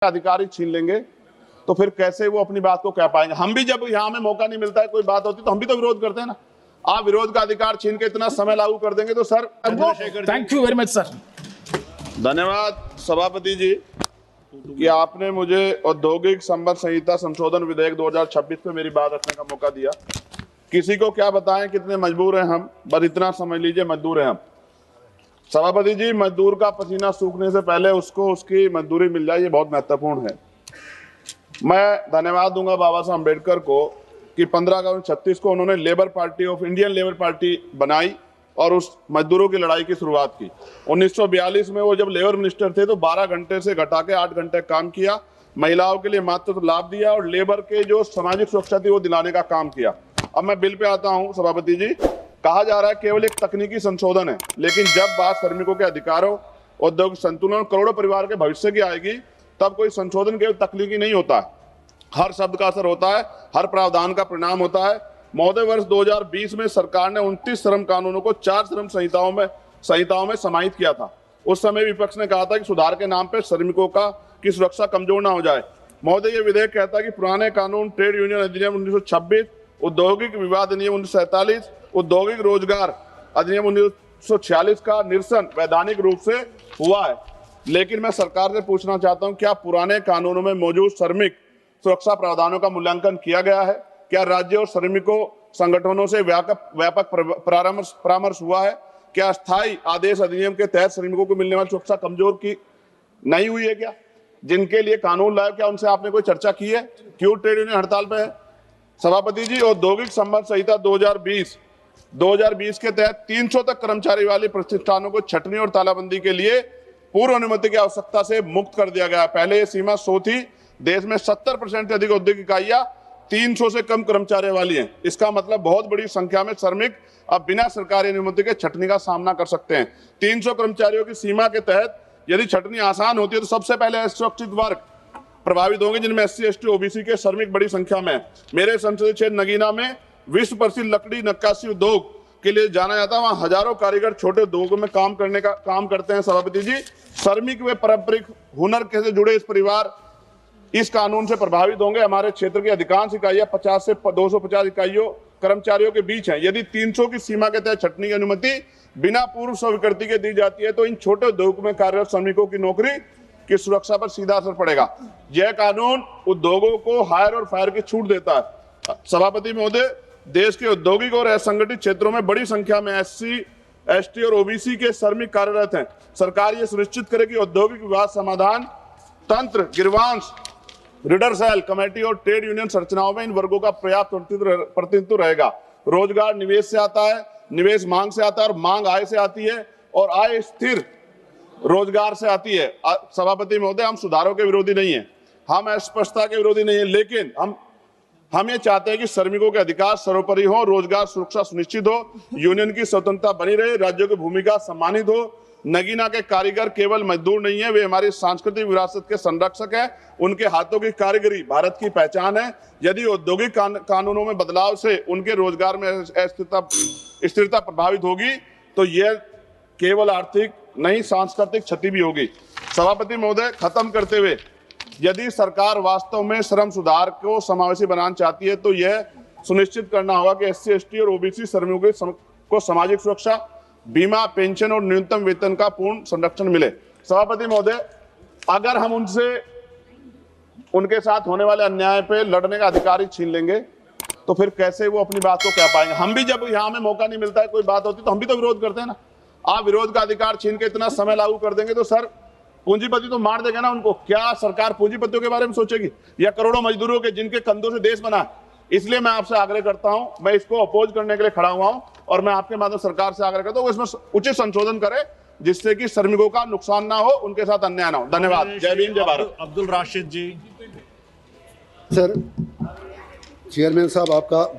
अधिकारी छीन लेंगे तो फिर कैसे वो अपनी बात को कह पाएंगे। हम भी जब यहाँ में मौका नहीं मिलता है, कोई बात होती तो हम भी तो विरोध करते हैं ना। आप विरोध का अधिकार छीन के इतना समय लागू कर देंगे तो sir. Thank you very much sir. धन्यवाद सभापति जी कि आपने मुझे औद्योगिक संबंध संहिता संशोधन विधेयक 2026 पे मेरी बात रखने का मौका दिया। किसी को क्या बताएं कितने मजबूर हैं हम, बस इतना समझ लीजिए मजदूर हैं हम। सभापति जी, मजदूर का पसीना सूखने से पहले उसको उसकी मजदूरी मिल जाए, ये बहुत महत्वपूर्ण है। मैं धन्यवाद दूंगा बाबा साहब अम्बेडकर को कि 15 अगस्त 36 को उन्होंने labour party of Indian labour party बनाई और उस मजदूरों की लड़ाई की शुरुआत की। 1942 में वो जब लेबर मिनिस्टर थे तो 12 घंटे से घटा के 8 घंटे काम किया, महिलाओं के लिए मातृत्व लाभ दिया और लेबर के जो सामाजिक सुरक्षा थी वो दिलाने का काम किया। अब मैं बिल पे आता हूँ सभापति जी। कहा जा रहा है केवल एक तकनीकी संशोधन है, लेकिन जब बात श्रमिकों के अधिकारों, औद्योगिक संतुलन, करोड़ों परिवार के भविष्य की आएगी तब कोई संशोधन केवल तकनीकी नहीं होता है, हर शब्द का असर होता है, हर प्रावधान का परिणाम होता है। महोदय, वर्ष 2020 में सरकार ने 29 श्रम कानूनों को 4 श्रम संहिताओं में समाहित किया था। उस समय विपक्ष ने कहा था कि सुधार के नाम पर श्रमिकों की सुरक्षा कमजोर ना हो जाए। महोदय, ये विधेयक कहता है कि पुराने कानून ट्रेड यूनियन अधिनियम 1926, औद्योगिक विवाद अधिनियम 1947, औद्योगिक रोजगार अधिनियम 1946 का निरसन वैधानिक रूप से हुआ है। लेकिन मैं सरकार से पूछना चाहता हूं, क्या पुराने कानूनों में मौजूद श्रमिक सुरक्षा प्रावधानों का मूल्यांकन किया गया है? क्या राज्य और श्रमिकों संगठनों से व्यापक परामर्श हुआ है? क्या स्थायी आदेश अधिनियम के तहत श्रमिकों को मिलने वाली सुरक्षा कमजोर की नहीं हुई है? क्या जिनके लिए कानून लाया, क्या उनसे आपने कोई चर्चा की है? क्यों ट्रेड यूनियन हड़ताल पे है? सभापति जी, औद्योगिक संबंध संहिता 2020 के तहत 300 तक कर्मचारी वाले प्रतिष्ठानों को छटनी और तालाबंदी के लिए पूर्व अनुमति की आवश्यकता से मुक्त कर दिया गया। पहले ये सीमा 100 थी। देश में 70% से अधिक औद्योगिक इकाइयां 300 से कम कर्मचारी वाली हैं। इसका मतलब बहुत बड़ी संख्या में श्रमिक अब बिना सरकारी अनुमति के छटनी का सामना कर सकते हैं। 300 कर्मचारियों की सीमा के तहत यदि छटनी आसान होती है तो सबसे पहले असुरक्षित वर्ग प्रभावित होंगे, जिनमें SC, ST, OBC के श्रमिक बड़ी संख्या में। मेरे संसदीय क्षेत्र नगीना में विश्व प्रसिद्ध लकड़ी नक्काशी उद्योग के लिए जाना जाता है। वहां हजारों कारीगर छोटे उद्योगों में काम करते हैं। सभापति जी, श्रमिक व पारंपरिक हुनर से जुड़े इस परिवार इस कानून से प्रभावित होंगे। हमारे क्षेत्र की अधिकांश इकाइयां 50 से 250 इकाइयों कर्मचारियों के बीच हैं। यदि 300 की सीमा के तहत छटनी की अनुमति बिना पूर्व स्वीकृति के दी जाती है तो इन छोटे उद्योगों में कार्यरत श्रमिकों की नौकरी की सुरक्षा पर सीधा असर पड़ेगा। यह कानून उद्योगों को हायर और फायर की छूट देता है। सभापति महोदय, देश के औद्योगिक और असंगठित क्षेत्रों में बड़ी संख्या में SC, ST और OBC के श्रमिक कार्यरत हैं। सरकार ये सुनिश्चित करे कि औद्योगिक विवाद समाधान तंत्र, गिरवांश, रीडर सेल, कमेटी और ट्रेड यूनियन संरचनाओं में इन वर्गों का पर्याप्त प्रतिनिधित्व रहेगा। रोजगार निवेश से आता है, निवेश मांग से आता है और मांग आय से आती है और आय स्थिर रोजगार से आती है। सभापति महोदय, हम सुधारों के विरोधी नहीं है, हम अस्पष्टता के विरोधी नहीं है, लेकिन हम ये चाहते हैं कि श्रमिकों के अधिकार सर्वोपरि हो, रोजगार सुरक्षा सुनिश्चित हो, यूनियन की स्वतंत्रता बनी रहे, राज्यों की भूमिका सम्मानित हो। नगीना के कारीगर केवल मजदूर नहीं है, वे हमारी सांस्कृतिक विरासत के संरक्षक हैं। उनके हाथों की कारीगरी भारत की पहचान है। यदि औद्योगिक कानूनों में बदलाव से उनके रोजगार में स्थिरता प्रभावित होगी तो यह केवल आर्थिक नहीं, सांस्कृतिक क्षति भी होगी। सभापति महोदय, खत्म करते हुए, यदि सरकार वास्तव में श्रम सुधार को समावेशी बनाना चाहती है तो यह सुनिश्चित करना होगा कि SC, ST और OBC श्रमिकों को सामाजिक सुरक्षा, बीमा, पेंशन और न्यूनतम वेतन का पूर्ण संरक्षण मिले। सभापति महोदय, अगर हम उनके साथ होने वाले अन्याय पे लड़ने का अधिकार ही छीन लेंगे तो फिर कैसे वो अपनी बात को कह पाएंगे। हम भी जब यहाँ में मौका नहीं मिलता है, कोई बात होती तो हम भी तो विरोध करते हैं ना। आप विरोध का अधिकार छीन के इतना समय लागू कर देंगे तो सर पूंजीपति तो मार देगा ना उनको। क्या सरकार पूंजीपतियों के बारे में सोचेगी या करोड़ों मजदूरों के जिनके कंधों से देश बना है? इसलिए मैं आपसे आग्रह करता हूं, मैं इसको अपोज करने के लिए खड़ा हुआ हूं और मैं आपके माध्यम सरकार से आग्रह करता हूं इसमें उचित संशोधन करे जिससे कि श्रमिकों का नुकसान ना हो, उनके साथ अन्याय ना हो। धन्यवाद। जय भीम, जय भारत। अब्दुल राशिद जी। सर, चेयरमैन साहब आपका